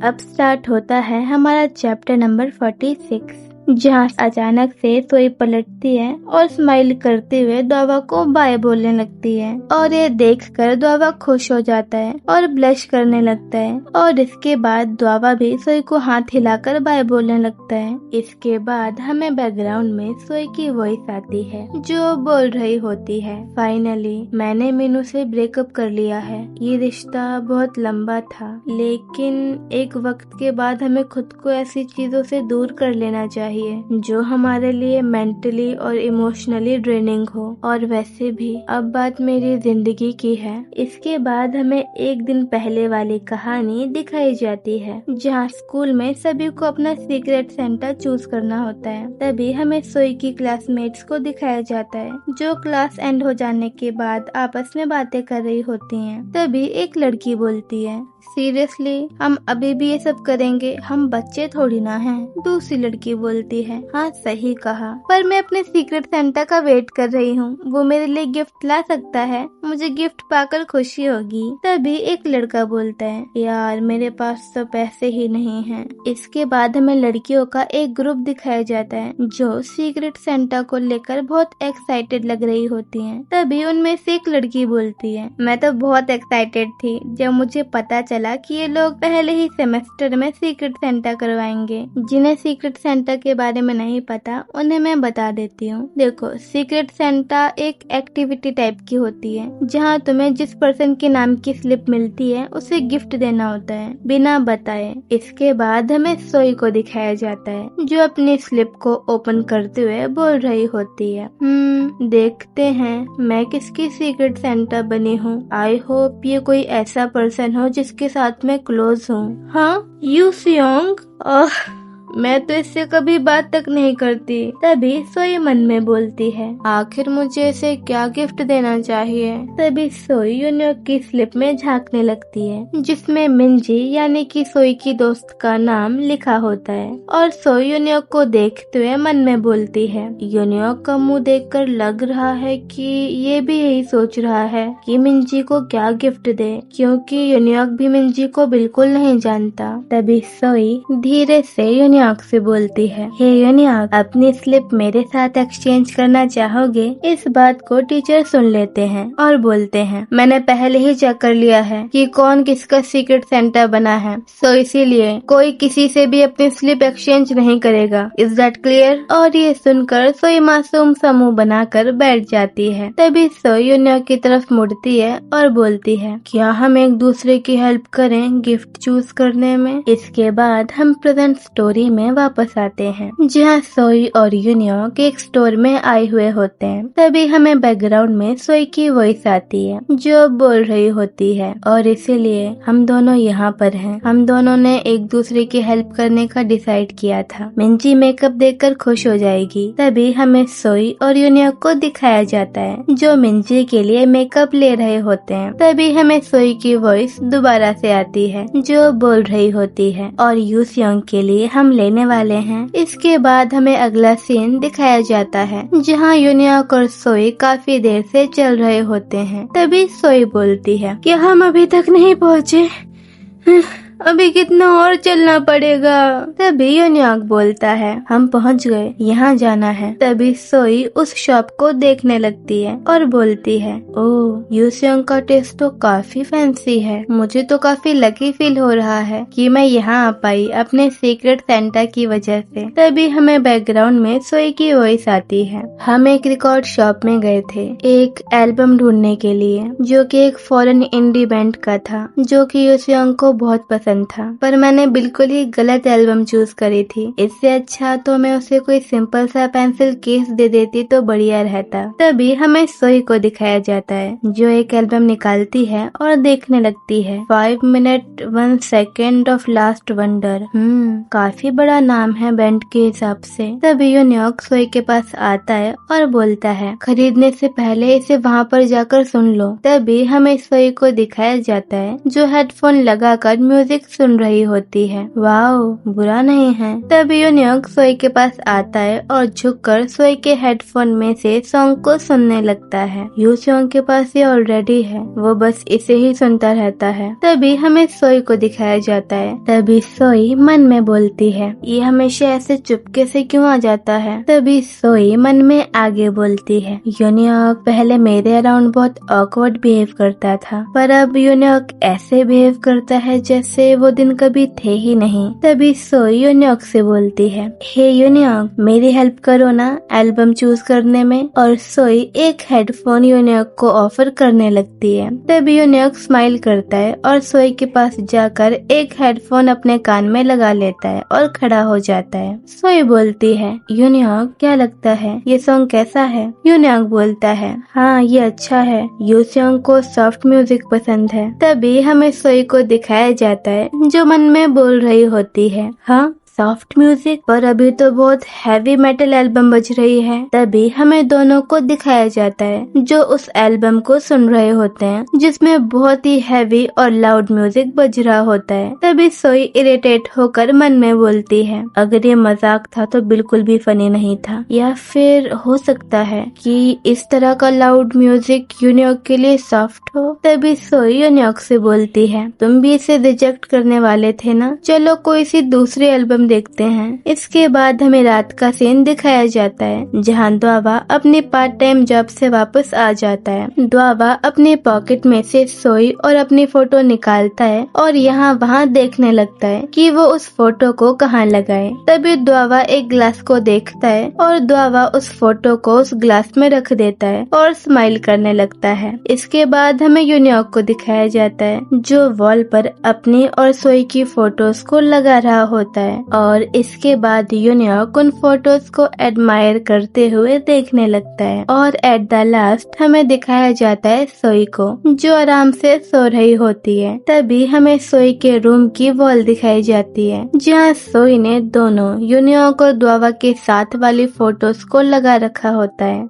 अब स्टार्ट होता है हमारा चैप्टर नंबर 46, जहाँ अचानक से सोई पलटती है और स्माइल करते हुए द्वावा को बाय बोलने लगती है और ये देखकर द्वावा खुश हो जाता है और ब्लश करने लगता है और इसके बाद द्वावा भी सोई को हाथ हिलाकर बाय बोलने लगता है। इसके बाद हमें बैकग्राउंड में सोई की वॉइस आती है जो बोल रही होती है, फाइनली मैंने मीनू से ब्रेकअप कर लिया है। ये रिश्ता बहुत लंबा था, लेकिन एक वक्त के बाद हमें खुद को ऐसी चीजों से दूर कर लेना चाहिए जो हमारे लिए मेंटली और इमोशनली ड्रेनिंग हो। और वैसे भी अब बात मेरी जिंदगी की है। इसके बाद हमें एक दिन पहले वाली कहानी दिखाई जाती है जहाँ स्कूल में सभी को अपना सीक्रेट सेंटा चूज करना होता है। तभी हमें सोई की क्लासमेट्स को दिखाया जाता है जो क्लास एंड हो जाने के बाद आपस में बातें कर रही होती हैं। तभी एक लड़की बोलती है, सीरियसली हम अभी भी ये सब करेंगे, हम बच्चे थोड़ी ना हैं। दूसरी लड़की बोलती है, हाँ सही कहा, पर मैं अपने सीक्रेट सेंटा का वेट कर रही हूँ, वो मेरे लिए गिफ्ट ला सकता है, मुझे गिफ्ट पाकर खुशी होगी। तभी एक लड़का बोलता है, यार मेरे पास तो पैसे ही नहीं हैं। इसके बाद हमें लड़कियों का एक ग्रुप दिखाया जाता है जो सीक्रेट सेंटा को लेकर बहुत एक्साइटेड लग रही होती है। तभी उनमें से एक लड़की बोलती है, मैं तो बहुत एक्साइटेड थी जब मुझे पता चला कि ये लोग पहले ही सेमेस्टर में सीक्रेट सेंटा करवाएंगे। जिन्हें सीक्रेट सेंटा के बारे में नहीं पता उन्हें मैं बता देती हूँ। देखो, सीक्रेट सेंटा एक एक्टिविटी टाइप की होती है जहाँ तुम्हें जिस पर्सन के नाम की स्लिप मिलती है उसे गिफ्ट देना होता है बिना बताए। इसके बाद हमें सोई को दिखाया जाता है जो अपनी स्लिप को ओपन करते हुए बोल रही होती है, देखते हैं मैं किसकी सीक्रेट सेंटा बनी हूँ। आई होप ये कोई ऐसा पर्सन हो जिसके साथ मैं क्लोज हूँ। हाँ, यू सियोंग, मैं तो इससे कभी बात तक नहीं करती। तभी सोई मन में बोलती है, आखिर मुझे इसे क्या गिफ्ट देना चाहिए। तभी सोई यूनियोक की स्लिप में झांकने लगती है जिसमें मिंजी यानी कि सोई की दोस्त का नाम लिखा होता है और सोई यूनियोक को देखते हुए मन में बोलती है। यूनियोक का मुंह देखकर लग रहा है कि ये भी यही सोच रहा है कि मिंजी को क्या गिफ्ट दे, क्योंकि यूनियोक भी मिंजी को बिल्कुल नहीं जानता। तभी सोई धीरे से यूनियोक से बोलती है, हे यूनियोक, अपनी स्लिप मेरे साथ एक्सचेंज करना चाहोगे। इस बात को टीचर सुन लेते हैं और बोलते हैं, मैंने पहले ही चेक कर लिया है कि कौन किसका सीक्रेट सेंटा बना है, सो इसीलिए कोई किसी से भी अपनी स्लिप एक्सचेंज नहीं करेगा। Is that clear? और ये सुनकर सोई मासूम सा मुंह बनाकर बैठ जाती है। तभी सोई यूनियोक की तरफ मुड़ती है और बोलती है, क्या हम एक दूसरे की हेल्प करें गिफ्ट चूज करने में। इसके बाद हम प्रेजेंट स्टोरी में वापस आते हैं जहाँ सोई और यूनियोक एक स्टोर में आए हुए होते हैं। तभी हमें बैकग्राउंड में सोई की वॉइस आती है जो बोल रही होती है, और इसीलिए हम दोनों यहाँ पर हैं। हम दोनों ने एक दूसरे की हेल्प करने का डिसाइड किया था। मिंजी मेकअप देखकर खुश हो जाएगी। तभी हमें सोई और यूनियोक को दिखाया जाता है जो मिंजी के लिए मेकअप ले रहे होते हैं। तभी हमें सोई की वॉइस दोबारा से आती है जो बोल रही होती है, और यूसियोंग के लिए हम लेने वाले हैं। इसके बाद हमें अगला सीन दिखाया जाता है जहाँ यूनियोक और सोई काफी देर से चल रहे होते हैं। तभी सोई बोलती है, क्या हम अभी तक नहीं पहुँचे? अभी कितना और चलना पड़ेगा। तभी यूनियोक बोलता है, हम पहुंच गए, यहाँ जाना है। तभी सोई उस शॉप को देखने लगती है और बोलती है, ओह यूसियोंग का टेस्ट तो काफी फैंसी है। मुझे तो काफी लकी फील हो रहा है कि मैं यहाँ आ पाई अपने सीक्रेट सेंटा की वजह से। तभी हमें बैकग्राउंड में सोई की वॉइस आती है। हम एक रिकॉर्ड शॉप में गए थे एक एल्बम ढूंढने के लिए जो कि एक फॉरेन इंडी बैंड का था जो कि यूसियोंग को बहुत पसंद था, पर मैंने बिल्कुल ही गलत एल्बम चूज करी थी। इससे अच्छा तो मैं उसे कोई सिंपल सा पेंसिल केस दे देती तो बढ़िया रहता। तभी हमें सोई को दिखाया जाता है जो एक एल्बम निकालती है और देखने लगती है, 5 minute 1 second of last wonder. काफी बड़ा नाम है बैंड के हिसाब से। तभी यूनियोक सोई के पास आता है और बोलता है, खरीदने से पहले इसे वहाँ पर जाकर सुन लो। तभी हमें सोई को दिखाया जाता है जो हेडफोन लगाकर म्यूजिक म्यूजिक सुन रही होती है। वाओ, बुरा नहीं है। तभी यूनियोंग सोई के पास आता है और झुककर सोई के हेडफोन में से सॉन्ग को सुनने लगता है। यूसियोंग के पास ये ऑलरेडी है, वो बस इसे ही सुनता रहता है। तभी हमें सोई को दिखाया जाता है। तभी सोई मन में बोलती है, ये हमेशा ऐसे चुपके से क्यों आ जाता है। तभी सोई मन में आगे बोलती है, यूनियोंग पहले मेरे अराउंड बहुत ऑकवर्ड बिहेव करता था, पर अब यूनियोंग ऐसे बिहेव करता है जैसे वो दिन कभी थे ही नहीं। तभी सोई यूनियोंग से बोलती है, हे यूनियोंग, मेरी हेल्प करो ना एल्बम चूज करने में। और सोई एक हेडफोन यूनियोंग को ऑफर करने लगती है। तभी यूनियोंग स्माइल करता है और सोई के पास जाकर एक हेडफोन अपने कान में लगा लेता है और खड़ा हो जाता है। सोई बोलती है, यूनियोंग क्या लगता है ये सॉन्ग कैसा है। यूनियोंग बोलता है, हाँ ये अच्छा है। यूसियोंग को सॉफ्ट म्यूजिक पसंद है। तभी हमें सोई को दिखाया जाता है जो मन में बोल रही होती है, हाँ सॉफ्ट म्यूजिक, पर अभी तो बहुत हैवी मेटल एल्बम बज रही है। तभी हमें दोनों को दिखाया जाता है जो उस एल्बम को सुन रहे होते हैं जिसमें बहुत ही हैवी और लाउड म्यूजिक बज रहा होता है। तभी सोई इरिटेट होकर मन में बोलती है, अगर ये मजाक था तो बिल्कुल भी फनी नहीं था, या फिर हो सकता है कि इस तरह का लाउड म्यूजिक यूनियोंग के लिए सॉफ्ट हो। तभी सोई यूनियोंग से बोलती है, तुम भी इसे रिजेक्ट करने वाले थे ना, चलो कोई सी दूसरी एल्बम देखते हैं। इसके बाद हमें रात का सीन दिखाया जाता है जहां द्वावा अपने पार्ट टाइम जॉब से वापस आ जाता है। द्वावा अपने पॉकेट में से सोई और अपनी फोटो निकालता है और यहाँ वहाँ देखने लगता है कि वो उस फोटो को कहाँ लगाए। तभी द्वावा एक ग्लास को देखता है और द्वावा उस फोटो को उस ग्लास में रख देता है और स्माइल करने लगता है। इसके बाद हमें यूनियोंग को दिखाया जाता है जो वॉल पर अपनी और सोई की फोटोज को लगा रहा होता है और इसके बाद यूनियोंग उन फोटोज को एडमायर करते हुए देखने लगता है। और एट द लास्ट हमें दिखाया जाता है सोई को जो आराम से सो रही होती है। तभी हमें सोई के रूम की वॉल दिखाई जाती है जहाँ सोई ने दोनों यूनियोंग और द्वावा के साथ वाली फोटोज को लगा रखा होता है।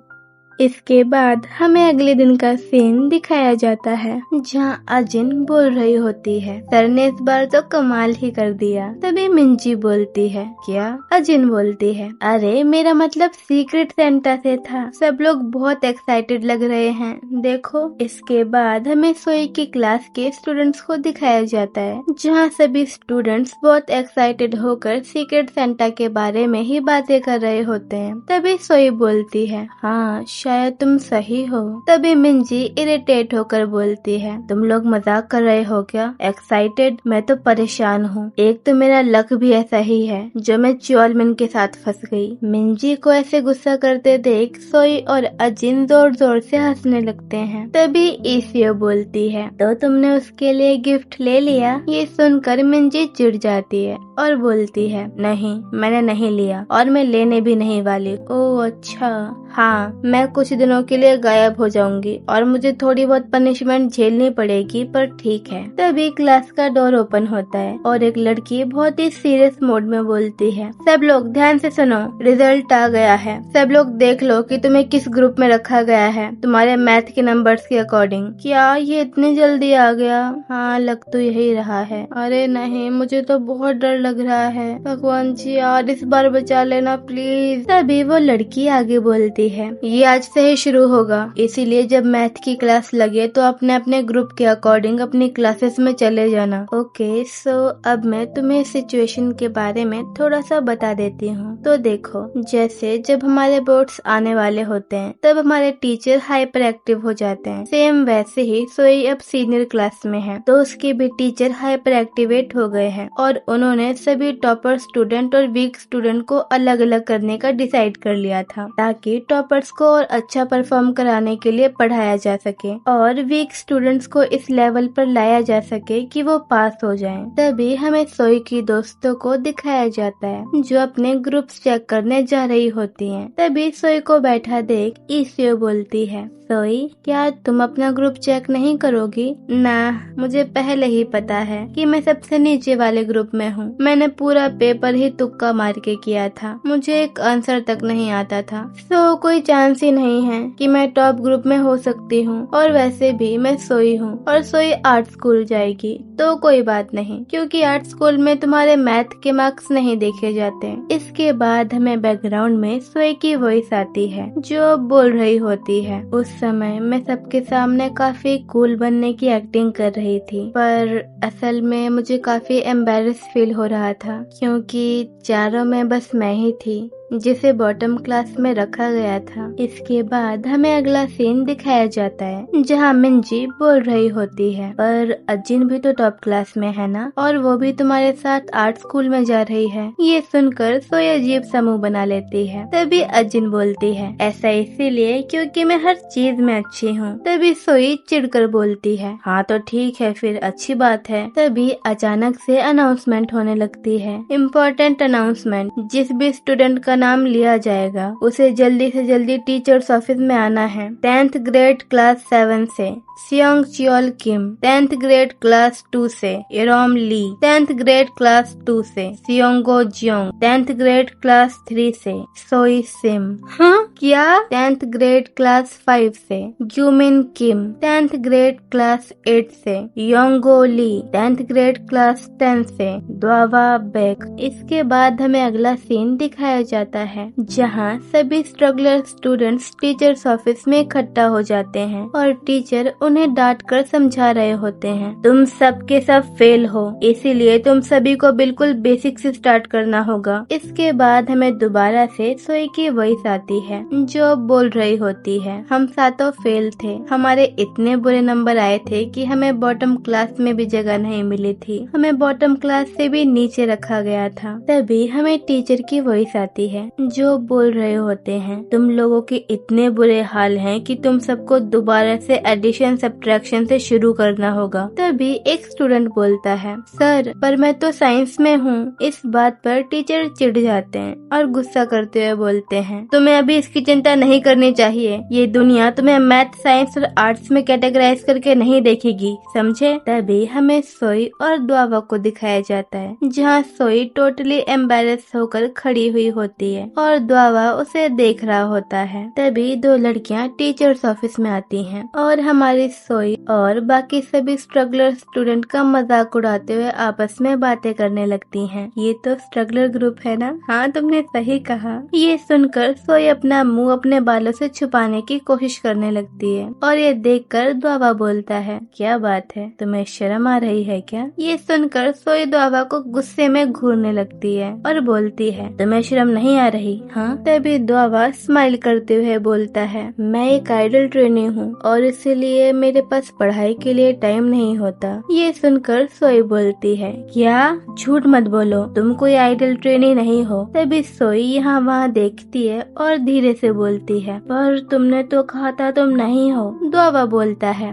इसके बाद हमें अगले दिन का सीन दिखाया जाता है जहाँ अजिन बोल रही होती है, सर ने इस बार तो कमाल ही कर दिया। तभी मिंजी बोलती है, क्या। अजिन बोलती है, अरे मेरा मतलब सीक्रेट सेंटा से था, सब लोग बहुत एक्साइटेड लग रहे हैं देखो। इसके बाद हमें सोई की क्लास के स्टूडेंट्स को दिखाया जाता है जहाँ सभी स्टूडेंट्स बहुत एक्साइटेड होकर सीक्रेट सेंटा के बारे में ही बातें कर रहे होते हैं। तभी सोई बोलती है, हाँ शायद तुम सही हो। तभी मिंजी इरिटेट होकर बोलती है, तुम लोग मजाक कर रहे हो क्या। एक्साइटेड, मैं तो परेशान हूँ। एक तो मेरा लक भी ऐसा ही है जो मैं च्योलमिन के साथ फंस गई। मिंजी को ऐसे गुस्सा करते देख सोई और अजिन जोर जोर से हंसने लगते हैं। तभी ईसियो बोलती है, तो तुमने उसके लिए गिफ्ट ले लिया। ये सुनकर मिंजी चिढ़ जाती है और बोलती है, नहीं मैंने नहीं लिया और मैं लेने भी नहीं वाली। ओह अच्छा, हाँ मैं कुछ दिनों के लिए गायब हो जाऊंगी और मुझे थोड़ी बहुत पनिशमेंट झेलनी पड़ेगी, पर ठीक है। तभी क्लास का डोर ओपन होता है और एक लड़की बहुत ही सीरियस मोड में बोलती है, सब लोग ध्यान से सुनो, रिजल्ट आ गया है। सब लोग देख लो कि तुम्हें किस ग्रुप में रखा गया है तुम्हारे मैथ के नंबर्स के अकॉर्डिंग। क्या ये इतनी जल्दी आ गया। हाँ लग तो यही रहा है। अरे नहीं, मुझे तो बहुत डर लग रहा है। भगवान जी यार इस बार बचा लेना प्लीज। तभी वो लड़की आगे बोलती है, ये आज से ही शुरू होगा, इसीलिए जब मैथ की क्लास लगे तो अपने अपने ग्रुप के अकॉर्डिंग अपनी क्लासेस में चले जाना। ओके सो अब मैं तुम्हें सिचुएशन के बारे में थोड़ा सा बता देती हूँ। तो देखो, जैसे जब हमारे बोर्ड्स आने वाले होते हैं तब हमारे टीचर हाइपर एक्टिव हो जाते हैं। सेम वैसे ही सोई अब सीनियर क्लास में है तो उसके भी टीचर हाइपर एक्टिवेट हो गए हैं और उन्होंने सभी टॉपर स्टूडेंट और वीक स्टूडेंट को अलग अलग करने का डिसाइड कर लिया था ताकि टॉपर्स को और अच्छा परफॉर्म कराने के लिए पढ़ाया जा सके और वीक स्टूडेंट्स को इस लेवल पर लाया जा सके कि वो पास हो जाएं। तभी हमें सोई की दोस्तों को दिखाया जाता है जो अपने ग्रुप्स चेक करने जा रही होती हैं। तभी सोई को बैठा देख ईसियो बोलती है, सोई, क्या तुम अपना ग्रुप चेक नहीं करोगी? ना, मुझे पहले ही पता है कि मैं सबसे नीचे वाले ग्रुप में हूँ। मैंने पूरा पेपर ही तुक्का मार के किया था, मुझे एक आंसर तक नहीं आता था, तो कोई चांस ही नहीं है कि मैं टॉप ग्रुप में हो सकती हूँ। और वैसे भी मैं सोई हूँ और सोई आर्ट स्कूल जाएगी तो कोई बात नहीं, क्योंकि आर्ट स्कूल में तुम्हारे मैथ के मार्क्स नहीं देखे जाते। इसके बाद हमें बैकग्राउंड में सोई की वॉइस आती है जो बोल रही होती है, उस समय मैं सबके सामने काफी कूल बनने की एक्टिंग कर रही थी, पर असल में मुझे काफी एम्बेरस फील हो रहा था, क्योंकि चारों में बस मैं ही थी जिसे बॉटम क्लास में रखा गया था। इसके बाद हमें अगला सीन दिखाया जाता है जहाँ मिंजी बोल रही होती है, पर अजिन भी तो टॉप क्लास में है ना, और वो भी तुम्हारे साथ आर्ट स्कूल में जा रही है। ये सुनकर सोई अजीब सा मुंह बना लेती है। तभी अजिन बोलती है, ऐसा इसीलिए क्योंकि मैं हर चीज में अच्छी हूँ। तभी सोई चिढ़कर बोलती है, हाँ तो ठीक है, फिर अच्छी बात है। तभी अचानक से अनाउंसमेंट होने लगती है, इम्पोर्टेंट अनाउंसमेंट। जिस भी स्टूडेंट का नाम लिया जाएगा उसे जल्दी से जल्दी टीचर्स ऑफिस में आना है। 10th ग्रेड क्लास 7 से सियोंग चियोल किम, 10th ग्रेड क्लास 2 से इरोम ली, 10th ग्रेड क्लास 2 से सियोंगो जियोंग, 10th ग्रेड क्लास 3 से सोई सिम। हाँ क्या? 10th ग्रेड क्लास 5 से जूमिन किम, 10th ग्रेड क्लास 8 से योंगो ली, 10th ग्रेड क्लास 10 से द्वावा बेक। इसके बाद हमें अगला सीन दिखाया जाता है जहाँ सभी स्ट्रगलर स्टूडेंट्स टीचर्स ऑफिस में इकट्ठा हो जाते हैं और टीचर उन्हें डांट कर समझा रहे होते हैं, तुम सब के सब फेल हो, इसीलिए तुम सभी को बिल्कुल बेसिक से स्टार्ट करना होगा। इसके बाद हमें दोबारा से सोई की वॉइस आती है जो बोल रही होती है, हम सातों फेल थे, हमारे इतने बुरे नंबर आए थे कि हमें बॉटम क्लास में भी जगह नहीं मिली थी, हमें बॉटम क्लास से भी नीचे रखा गया था। तभी हमें टीचर की वॉइस आती है जो बोल रहे होते हैं, तुम लोगों के इतने बुरे हाल हैं कि तुम सबको दोबारा से एडिशन सब्ट्रैक्शन से शुरू करना होगा। तभी एक स्टूडेंट बोलता है, सर पर मैं तो साइंस में हूँ। इस बात पर टीचर चिढ़ जाते हैं और गुस्सा करते हुए बोलते हैं, तुम्हें अभी इसकी चिंता नहीं करनी चाहिए, ये दुनिया तुम्हें मैथ, साइंस और आर्ट्स में कैटेगराइज करके नहीं देखेगी, समझे। तभी हमें सोई और द्वावा को दिखाया जाता है जहाँ सोई टोटली एम्बेरस होकर खड़ी हुई होती है और द्वावा उसे देख रहा होता है। तभी दो लड़कियां टीचर्स ऑफिस में आती हैं और हमारी सोई और बाकी सभी स्ट्रगलर स्टूडेंट का मजाक उड़ाते हुए आपस में बातें करने लगती हैं। ये तो स्ट्रगलर ग्रुप है ना? हाँ तुमने सही कहा। ये सुनकर सोई अपना मुंह अपने बालों से छुपाने की कोशिश करने लगती है और ये देखकर द्वावा बोलता है, क्या बात है, तुम्हें शर्म आ रही है क्या? ये सुनकर सोई द्वावा को गुस्से में घूरने लगती है और बोलती है, तुम्हें शर्म नहीं आ रही? हाँ। तभी द्वावा स्माइल करते हुए बोलता है, मैं एक आइडल ट्रेनी हूँ और इसीलिए मेरे पास पढ़ाई के लिए टाइम नहीं होता। ये सुनकर सोई बोलती है, क्या? झूठ मत बोलो, तुम कोई आइडल ट्रेनी नहीं हो। तभी सोई यहाँ वहाँ देखती है और धीरे से बोलती है, पर तुमने तो कहा था तुम नहीं हो। द्वावा बोलता है,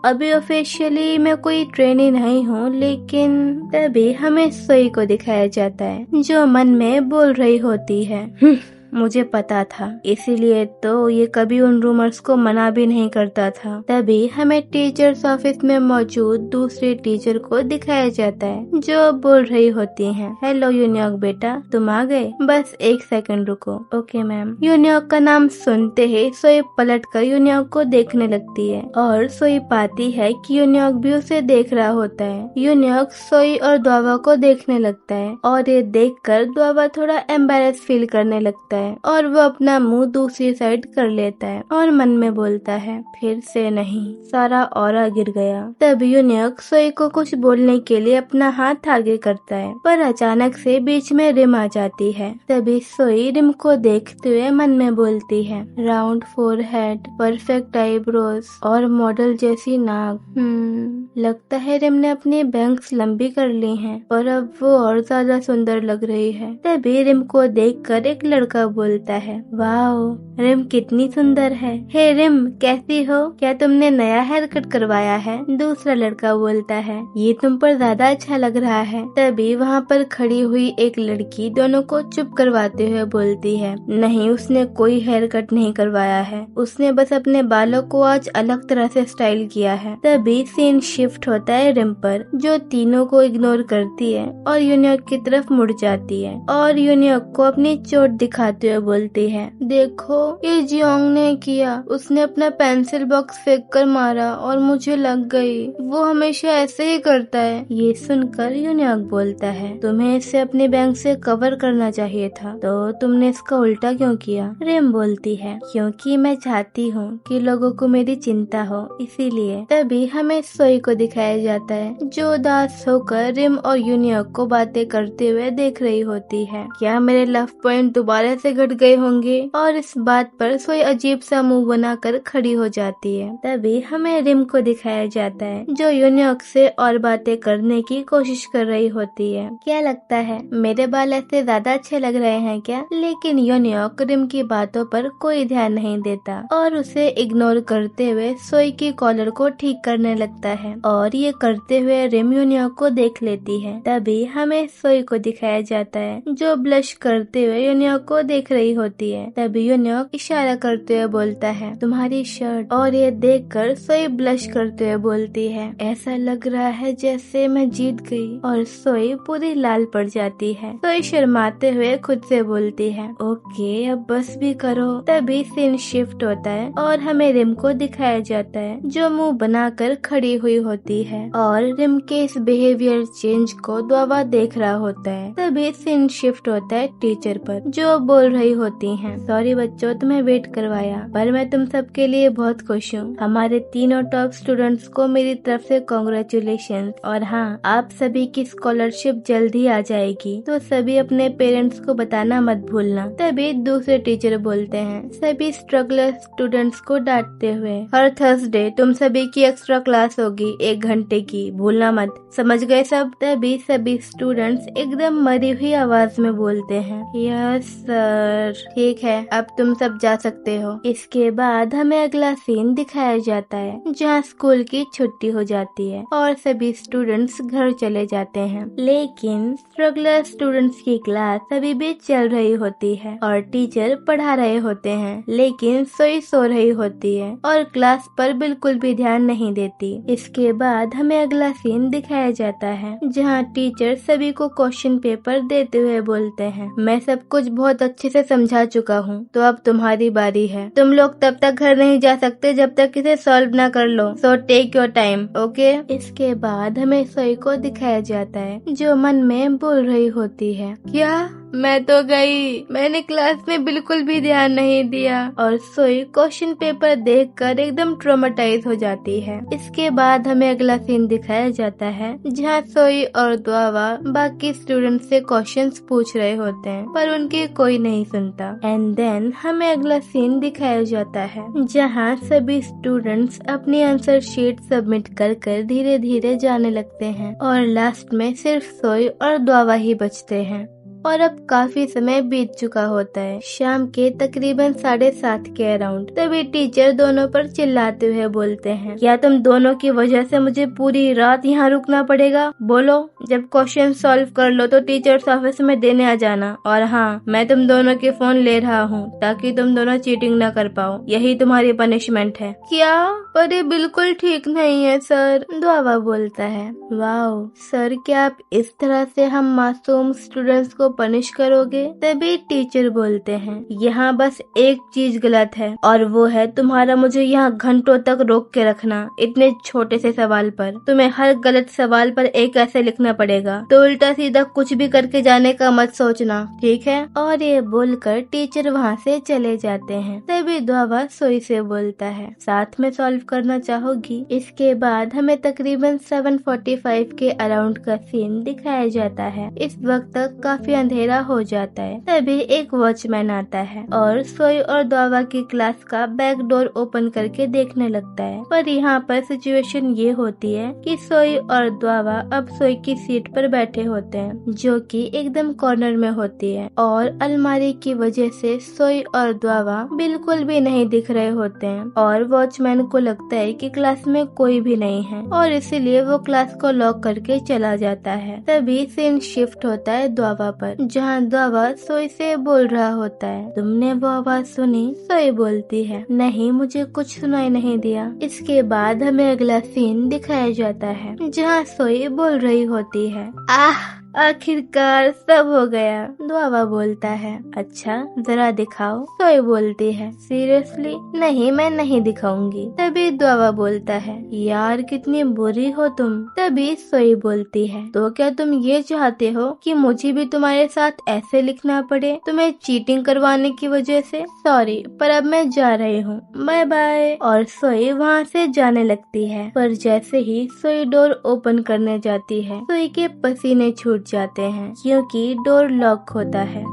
अभी ऑफिशियली मैं कोई ट्रेनी नहीं हूँ, लेकिन तभी हमें सोई को दिखाया जाता है जो मन में बोल रही होती है, मुझे पता था, इसीलिए तो ये कभी उन रूमर्स को मना भी नहीं करता था। तभी हमें टीचर्स ऑफिस में मौजूद दूसरे टीचर को दिखाया जाता है जो बोल रही होती हैं, हेलो यूनियॉक बेटा, तुम आ गए, बस एक सेकंड रुको। Okay ma'am. यूनियॉक का नाम सुनते ही सोई पलट कर यूनियॉक को देखने लगती है और सोई पाती है कि यूनियॉक भी उसे देख रहा होता है। यूनियॉक सोई और द्वावा को देखने लगता है और ये देखकर द्वावा थोड़ा एम्बेरस फील करने लगता है और वो अपना मुंह दूसरी साइड कर लेता है और मन में बोलता है, फिर से नहीं, सारा ऑरा गिर गया। तब यूनियॉक सोई को कुछ बोलने के लिए अपना हाथ आगे करता है, पर अचानक से बीच में रिम आ जाती है। तभी सोई रिम को देखते हुए मन में बोलती है, राउंड फोरहेड, परफेक्ट आईब्रोज और मॉडल जैसी नाक। लगता है रिम ने अपनी बैंग्स लंबी कर ली हैं और अब वो और ज्यादा सुंदर लग रही है। तभी रिम को देखकर एक लड़का बोलता है, वाओ रिम कितनी सुंदर है। हे रिम कैसी हो, क्या तुमने नया हेयर कट करवाया है? दूसरा लड़का बोलता है, ये तुम पर ज्यादा अच्छा लग रहा है। तभी वहाँ पर खड़ी हुई एक लड़की दोनों को चुप करवाते हुए बोलती है, नहीं उसने कोई हेयर कट नहीं करवाया है, उसने बस अपने बालों को आज अलग तरह से स्टाइल किया है। तभी सीन शिफ्ट होता है रिम पर, जो तीनों को इग्नोर करती है और यूनियक की तरफ मुड़ जाती है और यूनियक को अपनी चोट दिखाते हुए बोलती है, देखो ये जियोंग ने किया, उसने अपना पेंसिल बॉक्स फेंक कर मारा और मुझे लग गई, वो हमेशा ऐसे ही करता है। ये सुनकर यूनियक बोलता है, तुम्हें इसे अपने बैंक से कवर करना चाहिए था, तो तुमने इसका उल्टा क्यों किया? रिम बोलती है, क्योंकि मैं चाहती हूँ कि लोगों को मेरी चिंता हो, इसीलिए। तभी हमें सोई को दिखाया जाता है, जो उदास होकर रिम और यूनियक को बातें करते हुए देख रही होती है। क्या मेरे लव पॉइंट दोबारा से घट गए होंगे? और इस बात पर सोई अजीब सा मुंह बनाकर खड़ी हो जाती है। तभी हमें रिम को दिखाया जाता है, जो यूनियक से और बातें करने की कोशिश कर रही होती है। क्या लगता है मेरे बाल ऐसे ज्यादा अच्छे लग रहे हैं क्या? लेकिन यूनियक रिम की बातों पर कोई ध्यान नहीं देता और उसे इग्नोर करते हुए सोई की कॉलर को ठीक करने लगता है और ये करते हुए रिम यूनियक को देख लेती है। तभी हमें सोई को दिखाया जाता है, जो ब्लश करते हुए यूनियक को देख रही होती है। तभी यूनियक इशारा करते हुए बोलता है, तुम्हारी शर्ट। और ये देखकर सोई ब्लश करते हुए बोलती है, ऐसा लग रहा है जैसे मैं जीत गई। और सोई पूरी लाल पड़ जाती है। सोई शर्माते हुए खुद से बोलती है, ओके अब बस भी करो। तभी सीन शिफ्ट होता है और हमें रिम को दिखाया जाता है, जो मुंह बनाकर खड़ी हुई होती है और रिम के इस बिहेवियर चेंज को द्वावा देख रहा होता है। तभी सीन शिफ्ट होता है टीचर पर, जो बोल रही होती हैं, सॉरी बच्चों तुम्हें वेट करवाया, पर मैं तुम सबके लिए बहुत खुश हूँ। हमारे तीनों टॉप स्टूडेंट्स को मेरी तरफ से कॉन्ग्रेचुलेशन। और हाँ, आप सभी की स्कॉलरशिप जल्द ही आ जाएगी, तो सभी अपने पेरेंट्स को बताना मत भूलना। तभी दूसरे टीचर बोलते हैं, सभी स्ट्रगलर स्टूडेंट्स को डांटते हुए, हर थर्सडे तुम सभी की एक्स्ट्रा क्लास होगी 1 घंटे की, भूलना मत, समझ गए सब? तभी सभी स्टूडेंट्स एकदम मरी हुई आवाज में बोलते हैं, यस सर। ठीक है, अब तुम सब जा सकते हो। इसके बाद हमें अगला सीन दिखाया जाता है, जहाँ स्कूल की छुट्टी हो जाती है और सभी स्टूडेंट्स घर चले जाते हैं। लेकिन स्ट्रगलर स्टूडेंट्स की क्लास अभी भी चल रही होती है और टीचर पढ़ा रहे होते हैं, लेकिन सोई सो रही होती है और क्लास पर बिल्कुल भी ध्यान नहीं देती। इसके बाद हमें अगला सीन दिखाया जाता है, जहाँ टीचर सभी को क्वेश्चन पेपर देते हुए बोलते हैं, मैं सब कुछ बहुत अच्छे से समझा चुका हूँ, तो अब तुम्हारी बारी है। तुम लोग तब तक घर नहीं जा सकते जब तक इसे सॉल्व ना कर लो, so take your time, okay? इसके बाद हमें सोई को दिखाया जाता है, जो मन में बोल रही होती है, क्या मैं तो गई, मैंने क्लास में बिल्कुल भी ध्यान नहीं दिया। और सोई क्वेश्चन पेपर देखकर एकदम ट्रॉमेटाइज हो जाती है। इसके बाद हमें अगला सीन दिखाया जाता है, जहाँ सोई और द्वावा बाकी स्टूडेंट से क्वेश्चंस पूछ रहे होते हैं, पर उनकी कोई नहीं सुनता। एंड देन हमें अगला सीन दिखाया जाता है, जहाँ सभी स्टूडेंट्स अपनी आंसर शीट सबमिट कर धीरे धीरे जाने लगते हैं और लास्ट में सिर्फ सोई और द्वावा ही बचते हैं। और अब काफी समय बीत चुका होता है, शाम के तकरीबन 7:30 के अराउंड। तभी टीचर दोनों पर चिल्लाते हुए बोलते हैं, क्या तुम दोनों की वजह से मुझे पूरी रात यहाँ रुकना पड़ेगा? बोलो, जब क्वेश्चन सॉल्व कर लो तो टीचर्स ऑफिस में देने आ जाना। और हाँ, मैं तुम दोनों के फोन ले रहा हूँ ताकि तुम दोनों चीटिंग न कर पाओ, यही तुम्हारी पनिशमेंट है। क्या? पर ये बिल्कुल ठीक नहीं है सर, द्वावा बोलता है। वाओ सर, क्या आप इस तरह से हम मासूम स्टूडेंट्स को पनिश करोगे? तभी टीचर बोलते हैं, यहाँ बस एक चीज गलत है और वो है तुम्हारा मुझे यहाँ घंटों तक रोक के रखना। इतने छोटे से सवाल पर तुम्हें हर गलत सवाल पर एक ऐसे लिखना पड़ेगा, तो उल्टा सीधा कुछ भी करके जाने का मत सोचना, ठीक है? और ये बोलकर टीचर वहाँ से चले जाते हैं। तभी द्वावा सोई से बोलता है, साथ में सॉल्व करना चाहोगी? इसके बाद हमें तकरीबन 7:45 के अराउंड का सीन दिखाया जाता है। इस वक्त तक काफी अंधेरा हो जाता है। तभी एक वॉचमैन आता है और सोई और द्वावा की क्लास का बैक डोर ओपन करके देखने लगता है। पर यहाँ पर सिचुएशन ये होती है कि सोई और द्वावा अब सोई की सीट पर बैठे होते हैं, जो कि एकदम कॉर्नर में होती है, और अलमारी की वजह से सोई और द्वावा बिल्कुल भी नहीं दिख रहे होते हैं। और वॉचमैन को लगता है कि क्लास में कोई भी नहीं है और इसीलिए वो क्लास को लॉक करके चला जाता है। तभी सीन शिफ्ट होता है द्वावा पर, जहाँ द्वावा सोई से बोल रहा होता है, तुमने वो आवाज सुनी? सोई बोलती है, नहीं, मुझे कुछ सुनाई नहीं दिया। इसके बाद हमें अगला सीन दिखाया जाता है, जहाँ सोई बोल रही होती है, आह, आखिरकार सब हो गया। द्वावा बोलता है, अच्छा जरा दिखाओ। सोई बोलती है, सीरियसली? नहीं, मैं नहीं दिखाऊंगी। तभी द्वावा बोलता है, यार कितनी बुरी हो तुम। तभी सोई बोलती है, तो क्या तुम ये चाहते हो कि मुझे भी तुम्हारे साथ ऐसे लिखना पड़े, तुम्हें चीटिंग करवाने की वजह से? सॉरी, पर अब मैं जा रही हूँ, बाय बाय। और सोई वहाँ से जाने लगती है। पर जैसे ही सोई डोर ओपन करने जाती है, सोई के पसीने छूट जाते हैं क्योंकि डोर लॉक होता है।